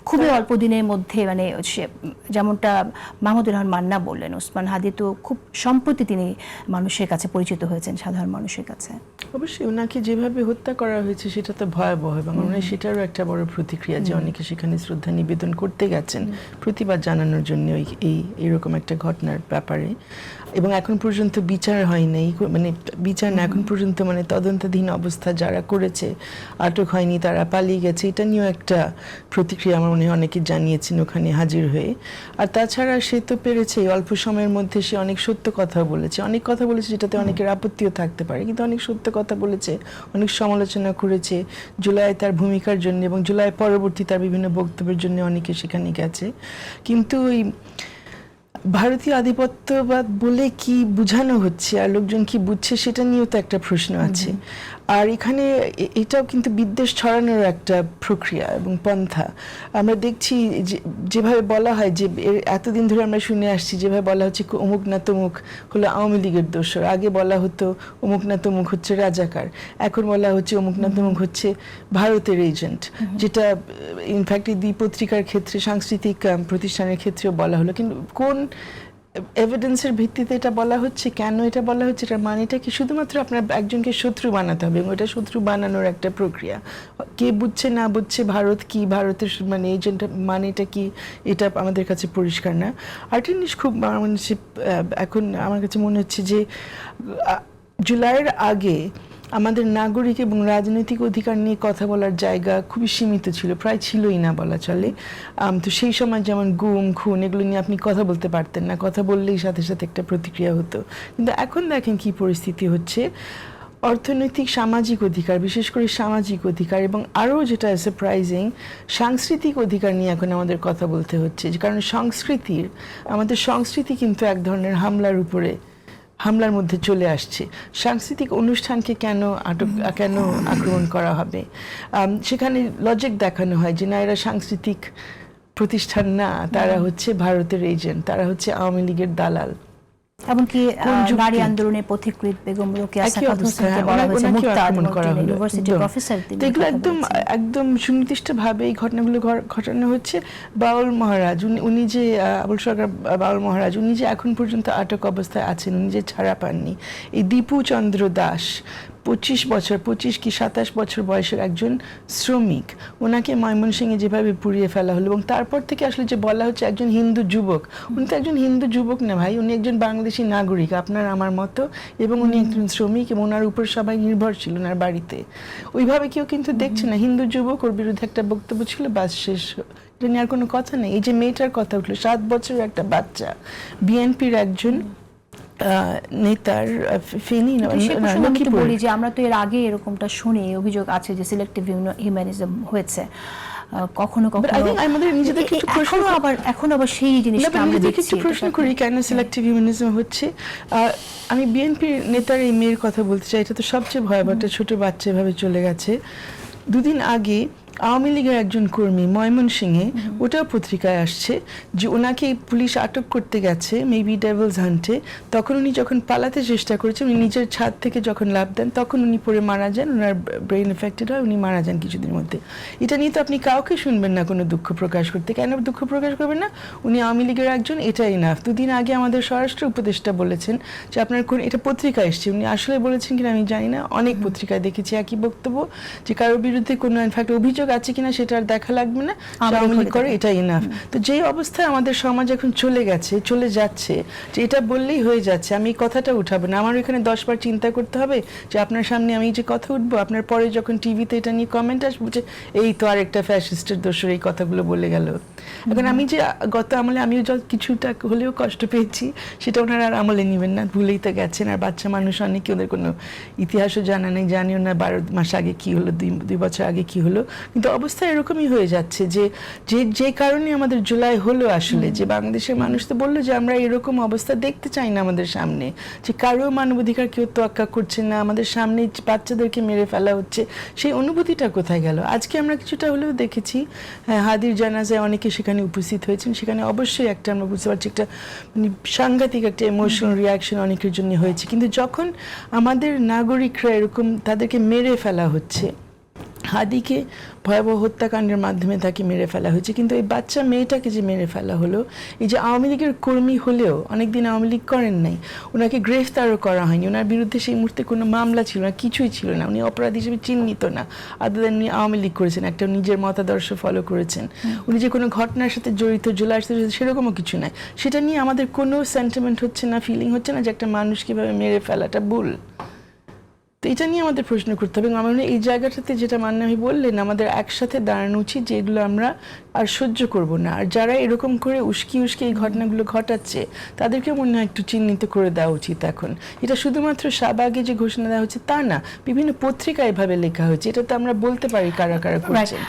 খুবই অল্প দিনের মধ্যে মানে যেমনটা মাহমুদুর রহমান মান্না বললেন, ওসমান হাদী তো খুব সম্প্রতি তিনি মানুষের কাছে পরিচিত হয়েছেন, সাধারণ মানুষের কাছে। অবশ্যই ওনাকে যেভাবে হত্যা করা হয়েছে সেটা তো ভয়াবহ, এবং সেটারও একটা বড় প্রতিক্রিয়া যে অনেকে সেখানে শ্রদ্ধা নিবেদন করতে গেছেন প্রতিবাদ জানানোর জন্য এইরকম একটা ঘটনার ব্যাপারে। এবং এখন পর্যন্ত বিচার হয় নাই, মানে বিচার না, এখন পর্যন্ত মানে তদন্তাধীন অবস্থা যারা করেছে, আটক হয়নি, তারা পালিয়ে গেছে, এটা নিয়েও একটা প্রতিক্রিয়া আমার মনে হয় অনেকে জানিয়েছেন ওখানে হাজির হয়ে। আর তাছাড়া সে তো পেরেছে অল্প সময়ের মধ্যে, সে অনেক সত্য কথা বলেছে, অনেক কথা বলেছে যেটাতে অনেকের আপত্তিও থাকতে পারে, কিন্তু অনেক সত্য কথা বলেছে, অনেক সমালোচনা করেছে জুলাই তার ভূমিকার জন্য, এবং জুলাই পরবর্তী তার বিভিন্ন বক্তব্যের জন্য অনেকে সেখানে গেছে। কিন্তু ওই ভারতীয় আধিপত্যবাদ বলে কি বোঝানো হচ্ছে আর লোকজন কি বুঝছে সেটা নিয়েও তো একটা প্রশ্ন আছে। আর এখানে এটাও কিন্তু বিদ্বেষ ছড়ানোর একটা প্রক্রিয়া এবং পন্থা আমরা দেখছি। যেভাবে বলা হয় যে এতদিন ধরে আমরা শুনে আসছি, যেভাবে বলা হচ্ছে অমুক না তমুক হলো আওয়ামী লীগের দোসর, আগে বলা হতো অমুক না তমুক হচ্ছে রাজাকার, এখন বলা হচ্ছে অমুক না তমুক হচ্ছে ভারতের এজেন্ট, যেটা ইনফ্যাক্ট এই দুই পত্রিকার ক্ষেত্রে, সাংস্কৃতিক প্রতিষ্ঠানের ক্ষেত্রেও বলা হলো। কিন্তু কোন এভিডেন্সের ভিত্তিতে এটা বলা হচ্ছে, কেন এটা বলা হচ্ছে, এটা মানেটা কি? শুধুমাত্র আপনার একজনকে শত্রু বানাতে হবে, এবং এটা শত্রু বানানোর একটা প্রক্রিয়া। কে বুঝছে না বুঝছে ভারত কি, ভারতের মানে এজেন্ট মানেটা কি, এটা আমাদের কাছে পরিষ্কার না। আরেকটা জিনিস খুব এখন আমার কাছে মনে হচ্ছে যে জুলাইয়ের আগে আমাদের নাগরিক এবং রাজনৈতিক অধিকার নিয়ে কথা বলার জায়গা খুবই সীমিত ছিল, প্রায় ছিলই না বলা চলে। তো সেই সময় যেমন গুম খুন এগুলো নিয়ে আপনি কথা বলতে পারতেন না, কথা বললেই সাথে সাথে একটা প্রতিক্রিয়া হতো। কিন্তু এখন দেখেন কি পরিস্থিতি হচ্ছে, অর্থনৈতিক সামাজিক অধিকার, বিশেষ করে সামাজিক অধিকার, এবং আরও যেটা সারপ্রাইজিং সাংস্কৃতিক অধিকার নিয়ে এখন আমাদের কথা বলতে হচ্ছে। কারণ আমাদের সংস্কৃতি কিন্তু এক ধরনের হামলার মধ্যে চলে আসছে। সাংস্কৃতিক অনুষ্ঠানকে কেন আক্রমণ করা হবে? সেখানে লজিক দেখানো হয় যে না, এরা সাংস্কৃতিক প্রতিষ্ঠান না, তারা হচ্ছে ভারতের এজেন্ট, তারা হচ্ছে আওয়ামী লীগের দালাল। এমনকি নারী আন্দোলনের পথিকৃৎ বেগম রোকেয়া সাখাওয়াত হোসেনকে বলা হয়েছে মুক্তাদ, ইউনিভার্সিটি প্রফেসর। এগুলো একদম সুনির্দিষ্টভাবে এই ঘটনাগুলো ঘটানো হচ্ছে। বাউল মহারাজ, উনি যে আবুল সরকার বাউল মহারাজ, উনি যে এখন পর্যন্ত আটক অবস্থায় আছেন, উনি যে ছাড়া পাননি, এই দীপু চন্দ্র দাস 25 কি 27 বছর বয়সের একজন শ্রমিক, ওনাকে ময়মনসিংহে যেভাবে পুড়িয়ে ফেলা হলো, এবং তারপর থেকে আসলে যে বলা হচ্ছে একজন হিন্দু যুবক, উনি তো একজন হিন্দু যুবক না ভাই, উনি একজন বাংলাদেশি নাগরিক আপনার আমার মতো, এবং উনি একজন শ্রমিক, এবং ওনার উপর সবাই নির্ভরশীল ওনার বাড়িতে। ওইভাবে কেউ কিন্তু দেখছে না, হিন্দু যুবক, ওর বিরুদ্ধে একটা বক্তব্য ছিল, বাস শেষ, এটা নিয়ে আর কোনো কথা নেই। এই যে মেয়েটার কথা উঠলো, 7 বছরের একটা বাচ্চা, বিএনপির একজন নেতার ফেনী বলি যে আমরা তো এর আগে এরকমটা শুনি, অভিযোগ আছে যে সিলেক্টিভ হিউম্যানিজম হয়েছে কখনো কখনো। আমাদের নিজেদেরকে এখন আবার সেই জিনিসটা আমরা দেখছি। প্রশ্ন করি কেন সিলেক্টিভ হিউম্যানিজম হচ্ছে। আমি বিএনপির নেতার এই মেয়ের কথা বলতে চাই, এটা তো সবচেয়ে ভয়াবহ, একটা ছোট বাচ্চা এভাবে চলে গেছে। দুদিন আগে আওয়ামী লীগের একজন কর্মী ময়মনসিংহে, ওটাও পত্রিকায় আসছে যে ওনাকে পুলিশ আটক করতে গেছে মেবি ডেভিলস হান্টে, তখন উনি যখন পালাতে চেষ্টা করেছেন, উনি নিজের ছাদ থেকে যখন লাফ দেন তখন উনি পড়ে মারা যান, ওনার ব্রেন এফেক্টেড হয়, উনি মারা যান কিছুদিনের মধ্যে। এটা নিয়ে তো আপনি কাউকে শুনবেন না কোনো দুঃখ প্রকাশ করতে। কেন দুঃখ প্রকাশ করবেন না? উনি আওয়ামী লীগের একজন, এটাই না। দুদিন আগে আমাদের স্বরাষ্ট্র উপদেষ্টা বলেছেন যে আপনার কোন, এটা পত্রিকায় এসছে, উনি আসলে বলেছেন কিনা আমি জানি না, অনেক পত্রিকায় দেখেছি একই বক্তব্য, যে কারোর বিরুদ্ধে কোনো ইনফ্যাক্ট অভিযোগ আছে কিনা সেটা আর দেখা লাগবে না, আওয়ামী লীগ করে, এটাই ইনাফ। তো যেই অবস্থায় আমাদের সমাজ এখন চলে যাচ্ছে, যে এটা বললেই হয়ে যাচ্ছে, আমি এই কথাটা উঠাবো না, আমার এখানে 10 বার চিন্তা করতে হবে যে আপনার সামনে আমি যে কথা উঠবো, আপনার পরে যখন টিভিতে এটা নিয়ে কমেন্ট আসবো যে এই তো আরেকটা ফ্যাসিস্টের দোষর এই কথাগুলো বলে গেল। এখন আমি যে গত আমলে আমিও কিছুটা হলেও কষ্ট পেয়েছি, সেটা ওনারা আর আমলে নেবেন না, ভুলেই তো গেছেন। আর বাচ্চা মানুষ অনেকে, ওদের কোনো ইতিহাসও জানা নেই, জানিও না 12 মাস আগে কি হলো, 2 বছর আগে কি হলো। কিন্তু অবস্থা এরকমই হয়ে যাচ্ছে যে কারণে আমাদের জুলাই হলো আসলে, যে বাংলাদেশের মানুষ তো বললো যে আমরা এরকম অবস্থা দেখতে চাই না আমাদের সামনে, যে কারো মানবাধিকার কেউ তোয়াক্কা করছে না, আমাদের সামনে বাচ্চাদেরকে মেরে ফেলা হচ্ছে, সেই অনুভূতিটা কোথায় গেল? আজকে আমরা কিছুটা হলেও দেখেছি, হাদির জানাজায় অনেকে সেখানে উপস্থিত হয়েছেন, সেখানে অবশ্যই একটা আমরা বুঝতে পারছি একটা সাংঘাতিক একটা ইমোশনাল রিয়াকশন অনেকের জন্য হয়েছে। কিন্তু যখন আমাদের নাগরিকরা এরকম তাদেরকে মেরে ফেলা হচ্ছে, হাদিকে ভয়াবহ হত্যাকাণ্ডের মাধ্যমে তাকে মেরে ফেলা হয়েছে, কিন্তু এই বাচ্চা মেয়েটাকে যে মেরে ফেলা হলো, এই যে আওয়ামী লীগের কর্মী হলেও অনেকদিন আওয়ামী লীগ করেন নাই, ওনাকে গ্রেফতারও করা হয়নি, ওনার বিরুদ্ধে সেই মুহূর্তে কোনো মামলা ছিল না, কিছুই ছিল না, উনি অপরাধী হিসেবে চিহ্নিত না, আদালত উনি আওয়ামী লীগ করেছেন, একটা নিজের মতাদর্শ ফলো করেছেন, উনি যে কোনো ঘটনার সাথে জড়িত, জুলাইয়ের সাথে সেরকমও কিছু নাই। সেটা নিয়ে আমাদের কোনো সেন্টিমেন্ট হচ্ছে না, ফিলিং হচ্ছে না যে একটা মানুষ কীভাবে মেরে ফেলাটা ভুল। তো এটা নিয়ে আমাদের প্রশ্ন করতে হবে, এবং আমার মনে হয় এই জায়গাটাতে যেটা মান্না ভাই বললেন, আমাদের একসাথে দাঁড়ানো উচিত যে এগুলো আমরা আর সহ্য করব না, আর যারা এরকম করে উস্কি উস্কি এই ঘটনাগুলো ঘটাচ্ছে তাদেরকে মনে হয় একটু চিহ্নিত করে দেওয়া উচিত। এখন এটা শুধুমাত্র শাহবাগে যে ঘোষণা দেওয়া হচ্ছে তা না, বিভিন্ন পত্রিকায় এভাবে লেখা হয়েছে, এটা তো আমরা বলতে পারি কারা কারা করছেন।